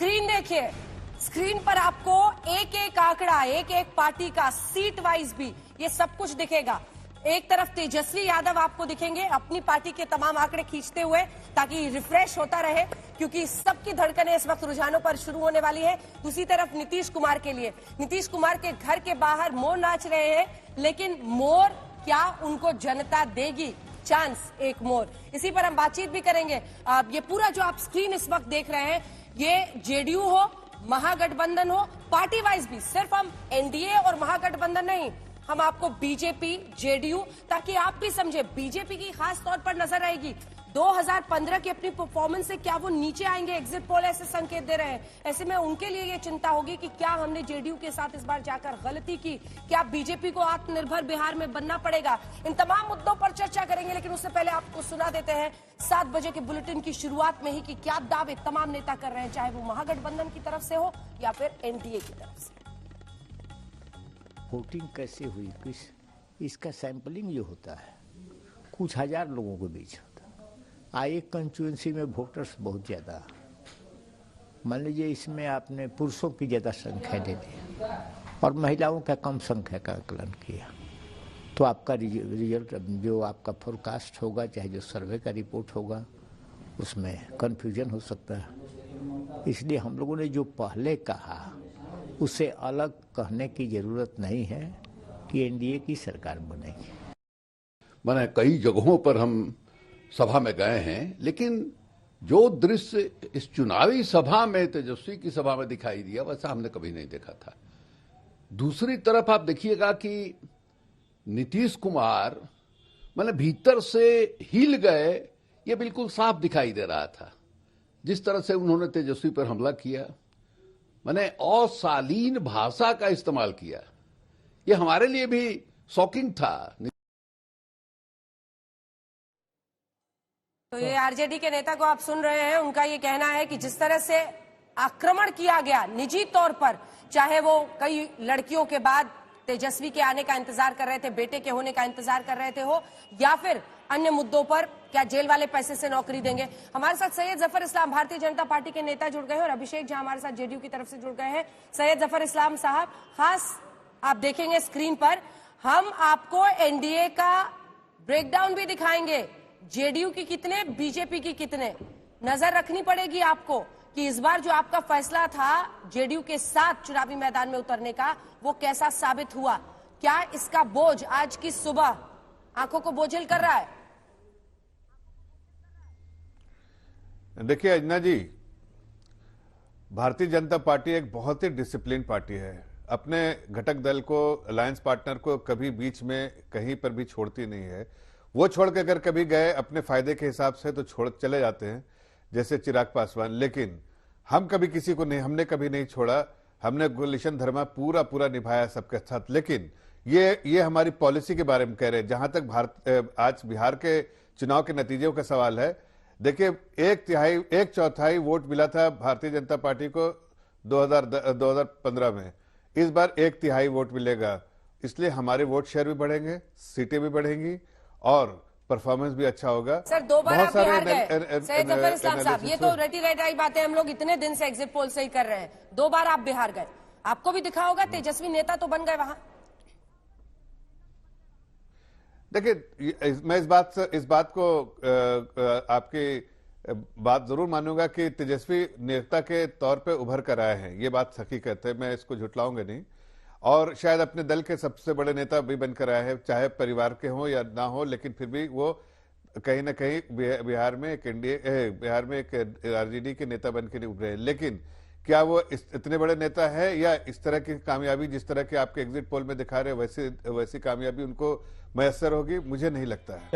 Screen देखिए, screen पर आपको एक एक आंकड़ा, एक एक पार्टी का सीट वाइज भी ये सब कुछ दिखेगा। एक तरफ तेजस्वी यादव आपको दिखेंगे अपनी पार्टी के तमाम आंकड़े खींचते हुए, ताकि रिफ्रेश होता रहे, क्योंकि सबकी धड़कनें इस वक्त रुझानों पर शुरू होने वाली है। दूसरी तरफ नीतीश कुमार के लिए, नीतीश कुमार के घर के बाहर मोर नाच रहे हैं, लेकिन मोर क्या उनको जनता देगी चांस एक मोर? इसी पर हम बातचीत भी करेंगे। ये पूरा जो आप स्क्रीन इस वक्त देख रहे हैं, ये जेडीयू हो, महागठबंधन हो, पार्टी वाइज भी, सिर्फ हम एनडीए और महागठबंधन नहीं, हम आपको बीजेपी, जेडीयू, ताकि आप भी समझे बीजेपी की खास तौर पर नजर आएगी। 2015 की अपनी परफॉर्मेंस से क्या वो नीचे आएंगे? एग्जिट पोल ऐसे संकेत दे रहे हैं। ऐसे में उनके लिए ये चिंता होगी कि क्या हमने जेडीयू के साथ इस बार जाकर गलती की, क्या बीजेपी को आत्मनिर्भर बिहार में बनना पड़ेगा? इन तमाम मुद्दों पर चर्चा करेंगे, लेकिन उससे पहले आपको सुना देते हैं 7 बजे के बुलेटिन की शुरुआत में ही कि क्या दावे तमाम नेता कर रहे हैं, चाहे वो महागठबंधन की तरफ से हो या फिर एनडीए की तरफ से। वोटिंग कैसे हुई, इसका सैंपलिंग जो होता है कुछ हजार लोगों के बीच होता है। एक कंस्टिट्यूएंसी में वोटर्स बहुत ज़्यादा, मान लीजिए इसमें आपने पुरुषों की ज़्यादा संख्या दे दी और महिलाओं का कम संख्या का आकलन किया, तो आपका रिजल्ट जो आपका फोरकास्ट होगा, चाहे जो सर्वे का रिपोर्ट होगा, उसमें कन्फ्यूजन हो सकता है। इसलिए हम लोगों ने जो पहले कहा उसे अलग कहने की जरूरत नहीं है कि एनडीए की सरकार बनेगी। मैंने कई जगहों पर हम सभा में गए हैं, लेकिन जो दृश्य इस चुनावी सभा में, तेजस्वी की सभा में दिखाई दिया, वैसा हमने कभी नहीं देखा था। दूसरी तरफ आप देखिएगा कि नीतीश कुमार मैंने भीतर से हिल गए, ये बिल्कुल साफ दिखाई दे रहा था। जिस तरह से उन्होंने तेजस्वी पर हमला किया, मैंने अशालीन भाषा का इस्तेमाल किया, ये हमारे लिए भी शॉकिंग था। तो ये आरजेडी के नेता को आप सुन रहे हैं, उनका ये कहना है कि जिस तरह से आक्रमण किया गया निजी तौर पर, चाहे वो कई लड़कियों के बाद तेजस्वी के आने का इंतजार कर रहे थे, बेटे के होने का इंतजार कर रहे थे हो, या फिर अन्य मुद्दों पर, क्या जेल वाले पैसे से नौकरी देंगे। हमारे साथ सैयद जफर इस्लाम भारतीय जनता पार्टी के नेता जुड़ गए हैं और अभिषेक झा हमारे साथ जेडीयू की तरफ से जुड़ गए हैं। सैयद जफर इस्लाम साहब, खास आप देखेंगे स्क्रीन पर, हम आपको एनडीए का ब्रेकडाउन भी दिखाएंगे, जेडीयू की कितने, बीजेपी की कितने। नजर रखनी पड़ेगी आपको कि इस बार जो आपका फैसला था जेडीयू के साथ चुनावी मैदान में उतरने का, वो कैसा साबित हुआ। क्या इसका बोझ आज की सुबह आंखों को बोझिल कर रहा है? देखिए अजना जी, भारतीय जनता पार्टी एक बहुत ही डिसिप्लिन पार्टी है। अपने घटक दल को, अलायंस पार्टनर को कभी बीच में कहीं पर भी छोड़ती नहीं है। वो छोड़ के अगर कभी गए अपने फायदे के हिसाब से तो छोड़ चले जाते हैं, जैसे चिराग पासवान। लेकिन हम कभी किसी को नहीं, हमने कभी नहीं छोड़ा। हमने कोलिशन धर्मा पूरा निभाया सबके साथ। लेकिन ये हमारी पॉलिसी के बारे में कह रहे हैं। जहां तक आज बिहार के चुनाव के नतीजों का सवाल है, देखिए एक चौथाई वोट मिला था भारतीय जनता पार्टी को 2015 में। इस बार 1/3 वोट मिलेगा, इसलिए हमारे वोट शेयर भी बढ़ेंगे, सीटें भी बढ़ेंगी और परफॉर्मेंस भी अच्छा होगा। सर, 2 बार आप बिहार गए सैयद जफर इस्लाम साहब, ये तो रटी बातें हम लोग इतने दिन से एग्जिट पोल से ही कर रहे हैं। 2 बार आप बिहार गए, आपको भी दिखा होगा तेजस्वी नेता तो बन गए वहां। देखिए, मैं इस बात को आपकी बात जरूर मानूंगा कि तेजस्वी नेता के तौर पे उभर कर आए हैं, ये बात हकीकत है, मैं इसको झुटलाऊंगा नहीं। और शायद अपने दल के सबसे बड़े नेता भी बनकर आए हैं, चाहे परिवार के हों या ना हो, लेकिन फिर भी वो कहीं ना कहीं बिहार में एक आरजेडी के नेता बनकर उभरे हैं। लेकिन क्या वो इतने बड़े नेता है, या इस तरह की कामयाबी जिस तरह के आपके एग्जिट पोल में दिखा रहे वैसी कामयाबी उनको मैसर होगी, मुझे नहीं लगता है।